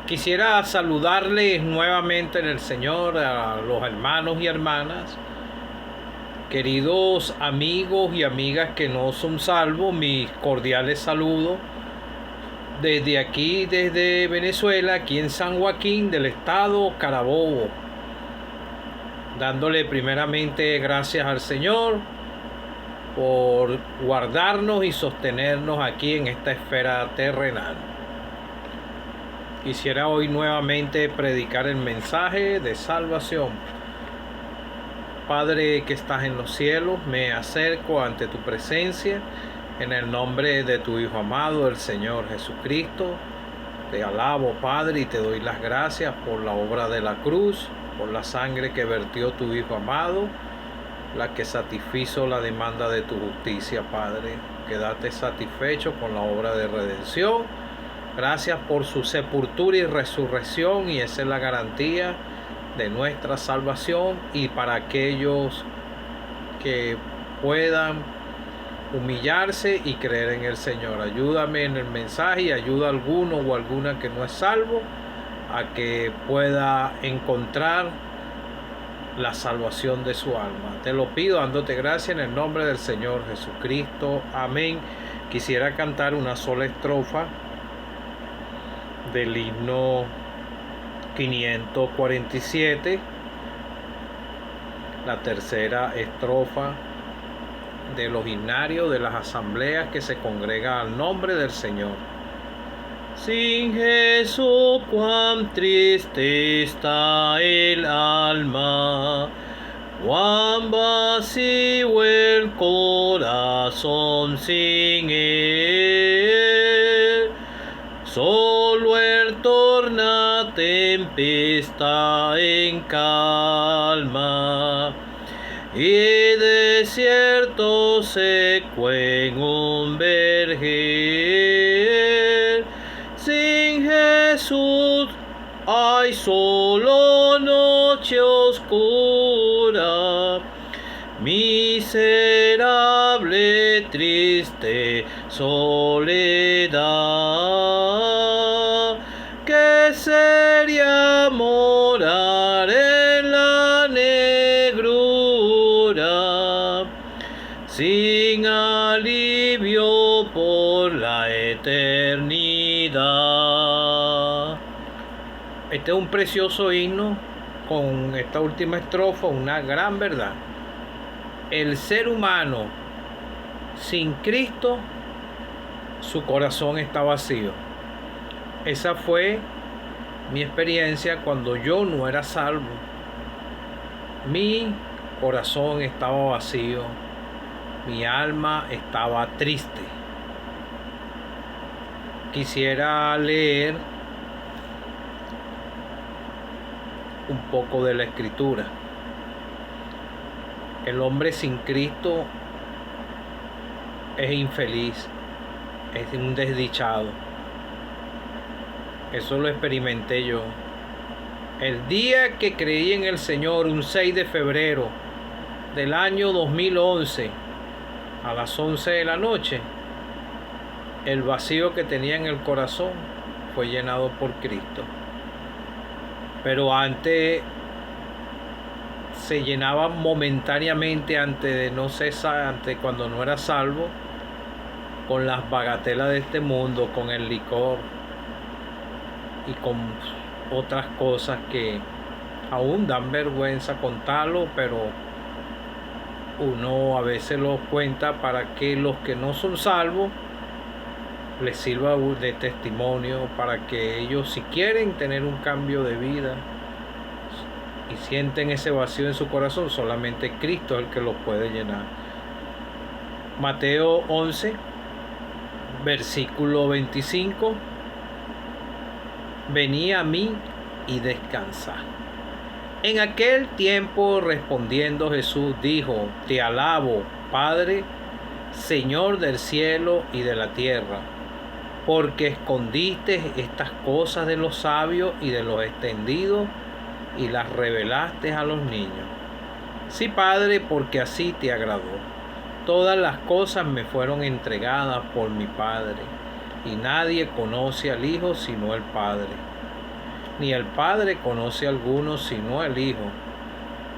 Quisiera saludarles nuevamente en el Señor a los hermanos y hermanas, queridos amigos y amigas que no son salvos, mis cordiales saludos desde aquí, desde Venezuela, aquí en San Joaquín del estado Carabobo, dándole primeramente gracias al Señor por guardarnos y sostenernos aquí en esta esfera terrenal. Quisiera hoy nuevamente predicar el mensaje de salvación. Padre que estás en los cielos, me acerco ante tu presencia en el nombre de tu Hijo amado, el Señor Jesucristo. Te alabo, Padre, y te doy las gracias por la obra de la cruz, por la sangre que vertió tu Hijo amado, la que satisfizo la demanda de tu justicia, Padre. Quédate satisfecho con la obra de redención. Gracias por su sepultura y resurrección, y esa es la garantía de nuestra salvación. Y para aquellos que puedan humillarse y creer en el Señor, ayúdame en el mensaje y ayuda a alguno o alguna que no es salvo a que pueda encontrar la salvación de su alma. Te lo pido dándote gracias en el nombre del Señor Jesucristo. Amén. Quisiera cantar una sola estrofa del himno 547, la tercera estrofa de los himnarios de las asambleas que se congregan al nombre del Señor. Sin Jesús cuán triste está el alma, cuán vacío el corazón sin él. Solo él torna tempestad en calma, y desierto seco en un vergel. Sin Jesús hay solo noche oscura, miserable, triste soledad. ¿Qué sería morar en la negrura, sin alivio por la eternidad? Este es un precioso himno con esta última estrofa, una gran verdad. El ser humano sin Cristo, su corazón está vacío. Esa fue mi experiencia cuando yo no era salvo. Mi corazón estaba vacío, mi alma estaba triste. Quisiera leer un poco de la Escritura. El hombre sin Cristo es infeliz, es un desdichado. Eso lo experimenté yo. El día que creí en el Señor, un 6 de febrero del año 2011, a las 11 de la noche, el vacío que tenía en el corazón fue llenado por Cristo. Pero antes se llenaba momentáneamente, antes de no cesar, antes cuando no era salvo, con las bagatelas de este mundo, con el licor y con otras cosas que aún dan vergüenza contarlo, pero uno a veces lo cuenta para que los que no son salvos les sirva de testimonio, para que ellos, si quieren tener un cambio de vida y sienten ese vacío en su corazón, solamente Cristo es el que los puede llenar. Mateo 11, versículo 25. Venid a mí y descansad. En aquel tiempo, respondiendo Jesús, dijo: Te alabo, Padre, Señor del cielo y de la tierra, porque escondiste estas cosas de los sabios y de los extendidos y las revelaste a los niños. Sí, Padre, porque así te agradó. Todas las cosas me fueron entregadas por mi Padre, y nadie conoce al Hijo sino el Padre, ni el Padre conoce a alguno sino el Hijo,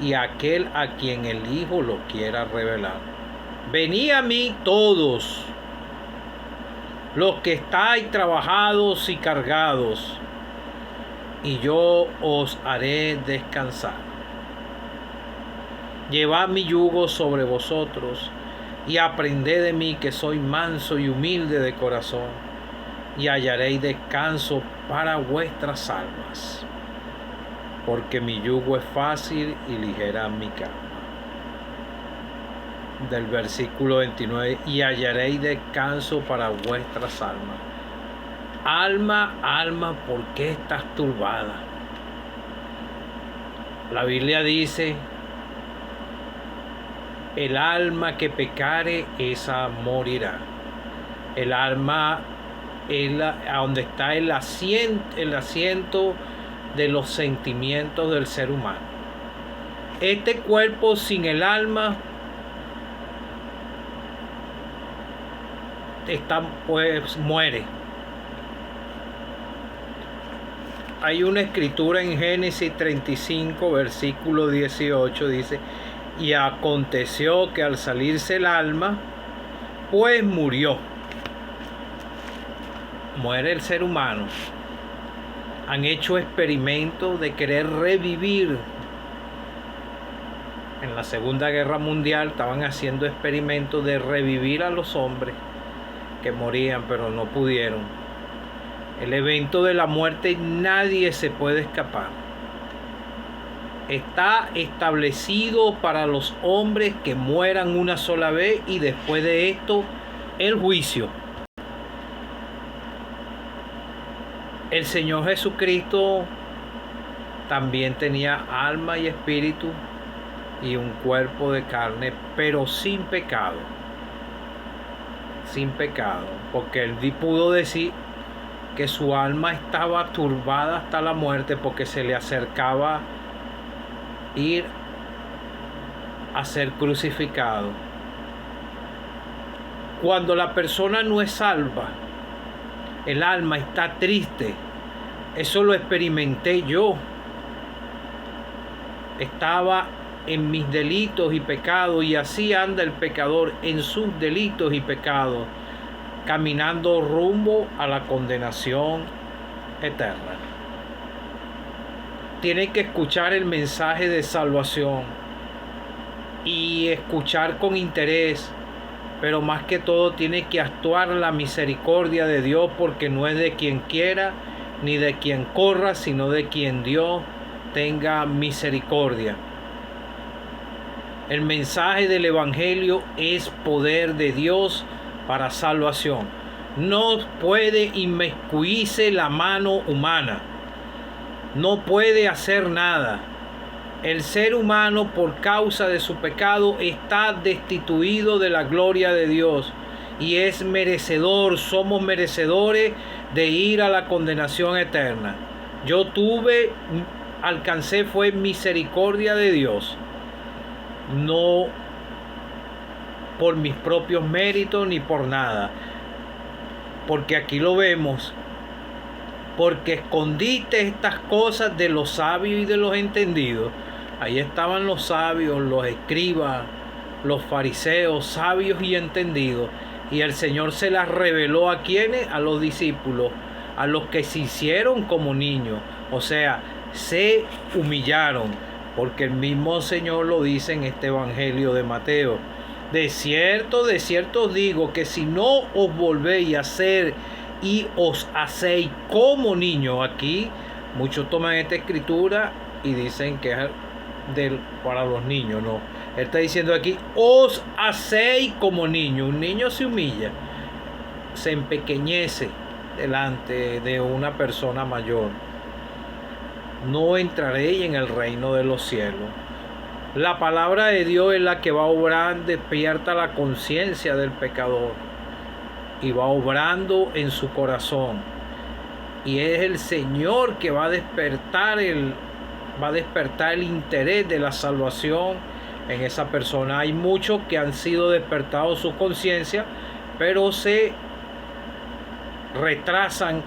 y aquel a quien el Hijo lo quiera revelar. Venid a mí todos los que estáis trabajados y cargados, y yo os haré descansar. Llevad mi yugo sobre vosotros, y aprended de mí, que soy manso y humilde de corazón, y hallaréis descanso para vuestras almas, porque mi yugo es fácil y ligera mi carga. Del versículo 29, y hallaréis descanso para vuestras almas. Alma, alma, ¿por qué estás turbada? La Biblia dice: el alma que pecare, esa morirá. El alma es a donde está el asiento de los sentimientos del ser humano. Este cuerpo sin el alma pues muere. Hay una escritura en Génesis 35, versículo 18, dice: y aconteció que al salirse el alma, pues murió. Muere el ser humano. Han hecho experimentos de querer revivir. En la Segunda Guerra Mundial estaban haciendo experimentos de revivir a los hombres que morían, pero no pudieron. El evento de la muerte, nadie se puede escapar. Está establecido para los hombres que mueran una sola vez, y después de esto el juicio. El Señor Jesucristo también tenía alma y espíritu y un cuerpo de carne, pero sin pecado. Sin pecado, porque Él pudo decir que su alma estaba turbada hasta la muerte, porque se le acercaba ir a ser crucificado. Cuando la persona no es salva, el alma está triste. Eso lo experimenté yo. Estaba en mis delitos y pecados, y así anda el pecador en sus delitos y pecados, caminando rumbo a la condenación eterna. Tienen que escuchar el mensaje de salvación y escuchar con interés, pero más que todo tiene que actuar la misericordia de Dios, porque no es de quien quiera ni de quien corra, sino de quien Dios tenga misericordia. El mensaje del Evangelio es poder de Dios para salvación. No puede inmiscuirse la mano humana. No puede hacer nada. El ser humano, por causa de su pecado, está destituido de la gloria de Dios y es merecedor, somos merecedores de ir a la condenación eterna. Yo alcancé fue misericordia de Dios, no por mis propios méritos ni por nada, porque aquí lo vemos: porque escondiste estas cosas de los sabios y de los entendidos. Ahí estaban los sabios, los escribas, los fariseos, sabios y entendidos, y el Señor se las reveló ¿a quiénes? A los discípulos, a los que se hicieron como niños, o sea, se humillaron, porque el mismo Señor lo dice en este Evangelio de Mateo: de cierto os digo, que si no os volvéis a hacer y os hacéis como niños. Aquí muchos toman esta escritura y dicen que es para los niños. No, Él está diciendo aquí: os hacéis como niños. Un niño se humilla, se empequeñece delante de una persona mayor. No entraréis en el reino de los cielos. La palabra de Dios es la que va a obrar, despierta la conciencia del pecador y va obrando en su corazón, y es el Señor que va a despertar el interés de la salvación en esa persona. Hay muchos que han sido despertados su conciencia, pero se retrasan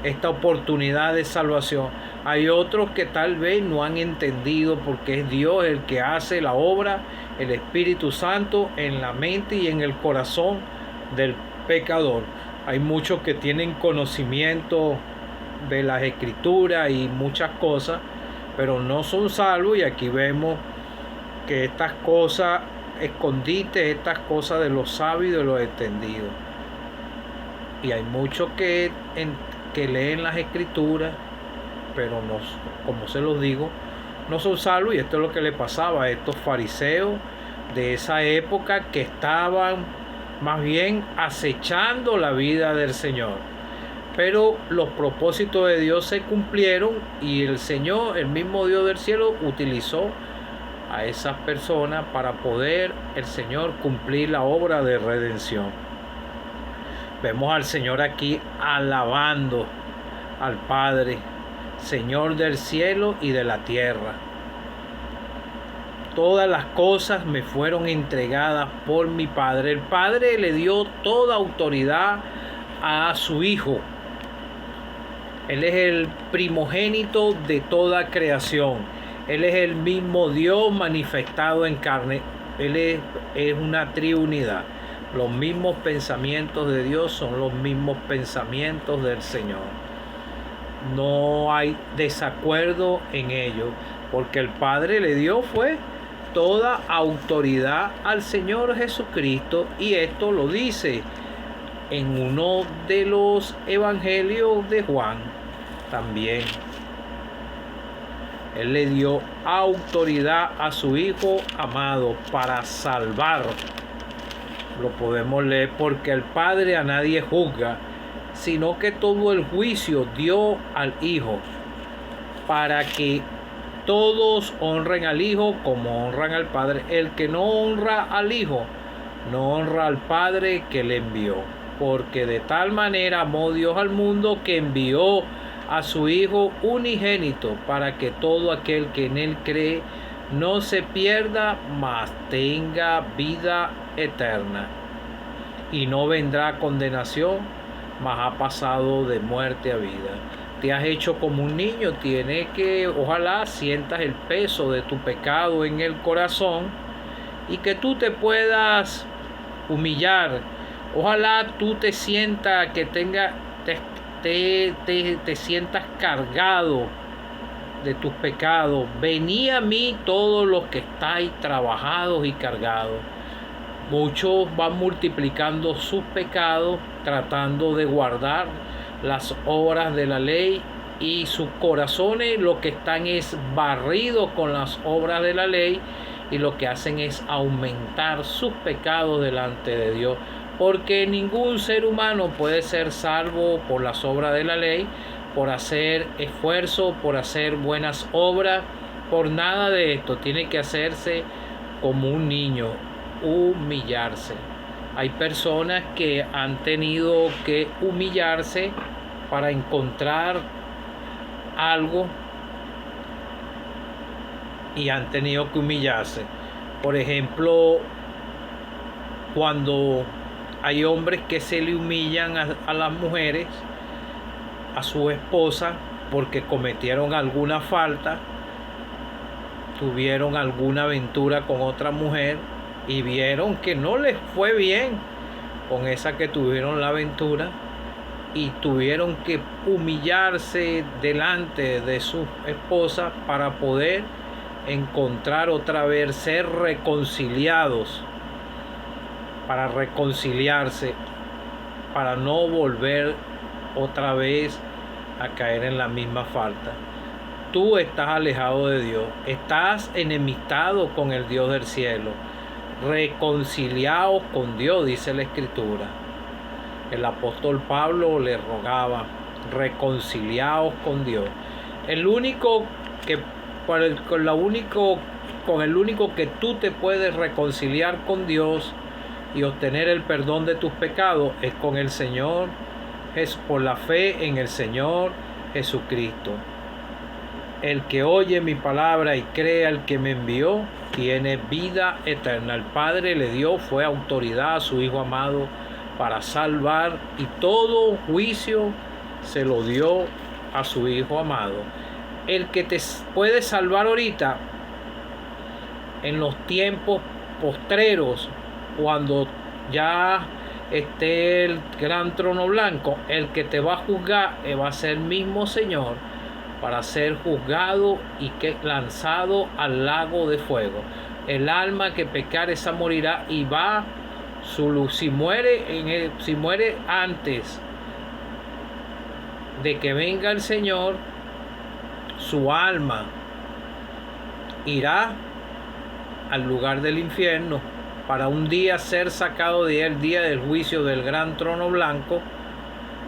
esta oportunidad de salvación. Hay otros que tal vez no han entendido, porque es Dios el que hace la obra, el Espíritu Santo en la mente y en el corazón del pecador. Hay muchos que tienen conocimiento de las Escrituras y muchas cosas, pero no son salvos, y aquí vemos que estas cosas escondites, estas cosas de los sabios y de los entendidos. Y hay muchos que leen las Escrituras, pero no, como se los digo, no son salvos. Y esto es lo que le pasaba a estos fariseos de esa época, que estaban más bien acechando la vida del Señor. Pero los propósitos de Dios se cumplieron, y el Señor, el mismo Dios del cielo, utilizó a esas personas para poder el Señor cumplir la obra de redención. Vemos al Señor aquí alabando al Padre, Señor del cielo y de la tierra. Todas las cosas me fueron entregadas por mi Padre. El Padre le dio toda autoridad a su Hijo. Él es el primogénito de toda creación. Él es el mismo Dios manifestado en carne. Él es una triunidad. Los mismos pensamientos de Dios son los mismos pensamientos del Señor. No hay desacuerdo en ello, porque el Padre le dio fue toda autoridad al Señor Jesucristo, y esto lo dice en uno de los evangelios de Juan también. Él le dio autoridad a su Hijo amado para salvar. Lo podemos leer: porque el Padre a nadie juzga, sino que todo el juicio dio al Hijo, para que todos honren al Hijo como honran al Padre. El que no honra al Hijo, no honra al Padre que le envió. Porque de tal manera amó Dios al mundo, que envió a su Hijo unigénito, para que todo aquel que en él cree no se pierda, mas tenga vida eterna. Y no vendrá condenación, mas ha pasado de muerte a vida. Te has hecho como un niño. Tiene que, ojalá sientas el peso de tu pecado en el corazón, y que tú te puedas humillar. Ojalá tú te sientas que te sientas cargado de tus pecados. Venid a mí todos los que estáis trabajados y cargados. Muchos van multiplicando sus pecados, tratando de guardar las obras de la ley, y sus corazones lo que están es barridos con las obras de la ley, y lo que hacen es aumentar sus pecados delante de Dios. Porque ningún ser humano puede ser salvo por las obras de la ley, por hacer esfuerzo, por hacer buenas obras, por nada de esto. Tiene que hacerse como un niño, humillarse. Hay personas que han tenido que humillarse para encontrar algo, y han tenido que humillarse. Por ejemplo, cuando hay hombres que se le humillan a las mujeres, a su esposa, porque cometieron alguna falta, tuvieron alguna aventura con otra mujer, y vieron que no les fue bien con esa que tuvieron la aventura, y tuvieron que humillarse delante de su esposa para poder encontrar otra vez, ser reconciliados, para reconciliarse, para no volver otra vez a caer en la misma falta. Tú estás alejado de Dios, estás enemistado con el Dios del cielo. Reconciliaos con Dios, dice la Escritura. El apóstol Pablo le rogaba: reconciliaos con Dios. El único que con el único que tú te puedes reconciliar con Dios y obtener el perdón de tus pecados es con el Señor, es por la fe en el Señor Jesucristo. El que oye mi palabra y cree al que me envió tiene vida eterna. El Padre le dio fue autoridad a su Hijo amado para salvar, y todo juicio se lo dio a su Hijo amado. El que te puede salvar ahorita, en los tiempos postreros, cuando ya esté el gran trono blanco, el que te va a juzgar va a ser el mismo Señor, para ser juzgado y que lanzado al lago de fuego. El alma que pecare, esa morirá, y va si muere antes de que venga el Señor, su alma irá al lugar del infierno para un día ser sacado de él, el día del juicio del gran trono blanco,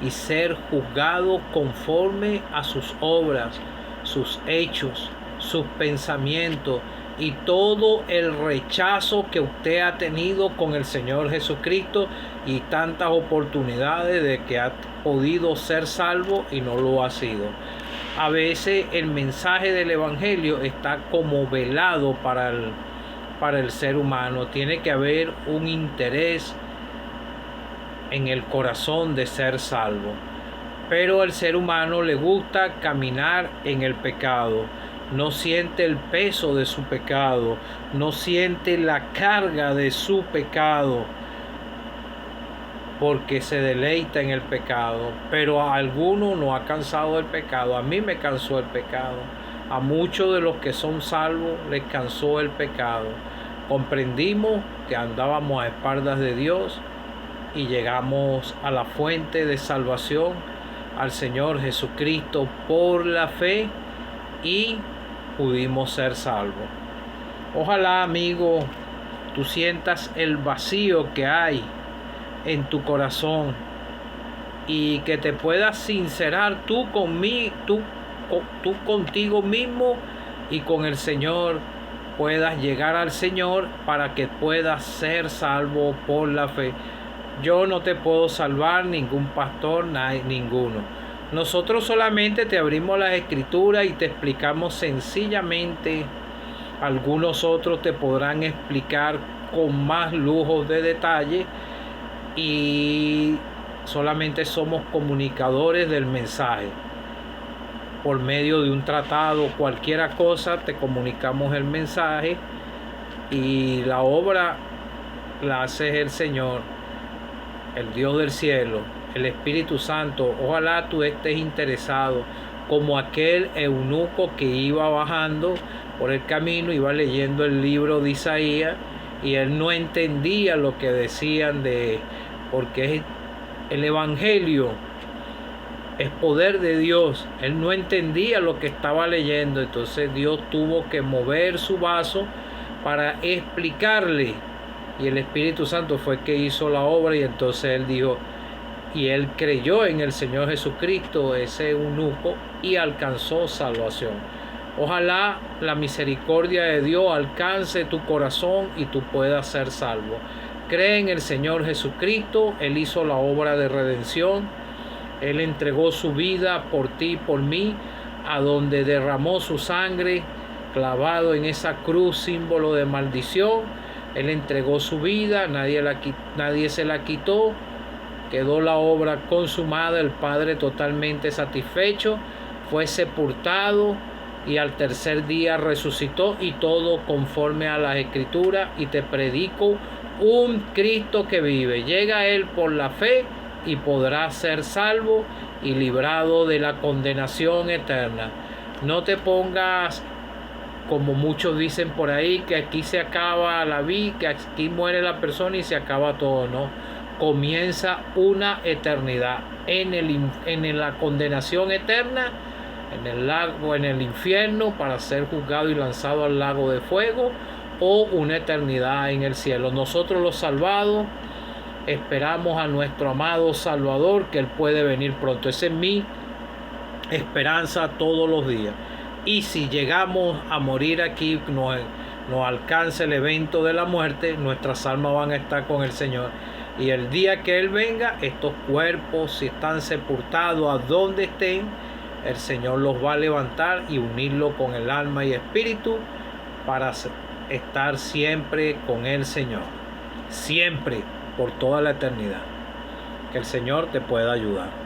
y ser juzgado conforme a sus obras, sus hechos, sus pensamientos y todo el rechazo que usted ha tenido con el Señor Jesucristo, y tantas oportunidades de que ha podido ser salvo y no lo ha sido. A veces el mensaje del Evangelio está como velado para el ser humano. Tiene que haber un interés en el corazón de ser salvo, pero al ser humano le gusta caminar en el pecado, no siente el peso de su pecado, no siente la carga de su pecado, porque se deleita en el pecado. Pero a algunos no ha cansado el pecado. A mí me cansó el pecado, a muchos de los que son salvos les cansó el pecado. Comprendimos que andábamos a espaldas de Dios y llegamos a la fuente de salvación, al Señor Jesucristo, por la fe, y pudimos ser salvos. Ojalá, amigo, tú sientas el vacío que hay en tu corazón y que te puedas sincerar tú contigo mismo y con el Señor, puedas llegar al Señor para que puedas ser salvo por la fe. Yo no te puedo salvar, ningún pastor, ninguno. Nosotros solamente te abrimos las escrituras y te explicamos sencillamente. Algunos otros te podrán explicar con más lujos de detalle, y solamente somos comunicadores del mensaje. Por medio de un tratado, cualquier cosa, te comunicamos el mensaje, y la obra la hace el Señor, el Dios del cielo, el Espíritu Santo. Ojalá tú estés interesado, como aquel eunuco que iba bajando por el camino, iba leyendo el libro de Isaías, y él no entendía lo que decían, porque el Evangelio es poder de Dios. Él no entendía lo que estaba leyendo, entonces Dios tuvo que mover su vaso para explicarle, y el Espíritu Santo fue que hizo la obra. Y entonces él dijo, y él creyó en el Señor Jesucristo, ese eunuco, y alcanzó salvación. Ojalá la misericordia de Dios alcance tu corazón y tú puedas ser salvo. Cree en el Señor Jesucristo. Él hizo la obra de redención. Él entregó su vida por ti y por mí, a donde derramó su sangre clavado en esa cruz, símbolo de maldición. Él entregó su vida, nadie se la quitó. Quedó la obra consumada, el Padre totalmente satisfecho. Fue sepultado y al tercer día resucitó, y todo conforme a las Escrituras. Y te predico un Cristo que vive. Llega a Él por la fe y podrás ser salvo y librado de la condenación eterna. No te pongas, como muchos dicen por ahí, que aquí se acaba la vida, que aquí muere la persona y se acaba todo. No, comienza una eternidad en la condenación eterna, en el lago, en el infierno, para ser juzgado y lanzado al lago de fuego, o una eternidad en el cielo. Nosotros los salvados esperamos a nuestro amado Salvador, que Él puede venir pronto. Esa es mi esperanza todos los días. Y si llegamos a morir aquí, nos alcance el evento de la muerte, nuestras almas van a estar con el Señor. Y el día que Él venga, estos cuerpos, si están sepultados a donde estén, el Señor los va a levantar y unirlo con el alma y espíritu, para estar siempre con el Señor. Siempre, por toda la eternidad. Que el Señor te pueda ayudar.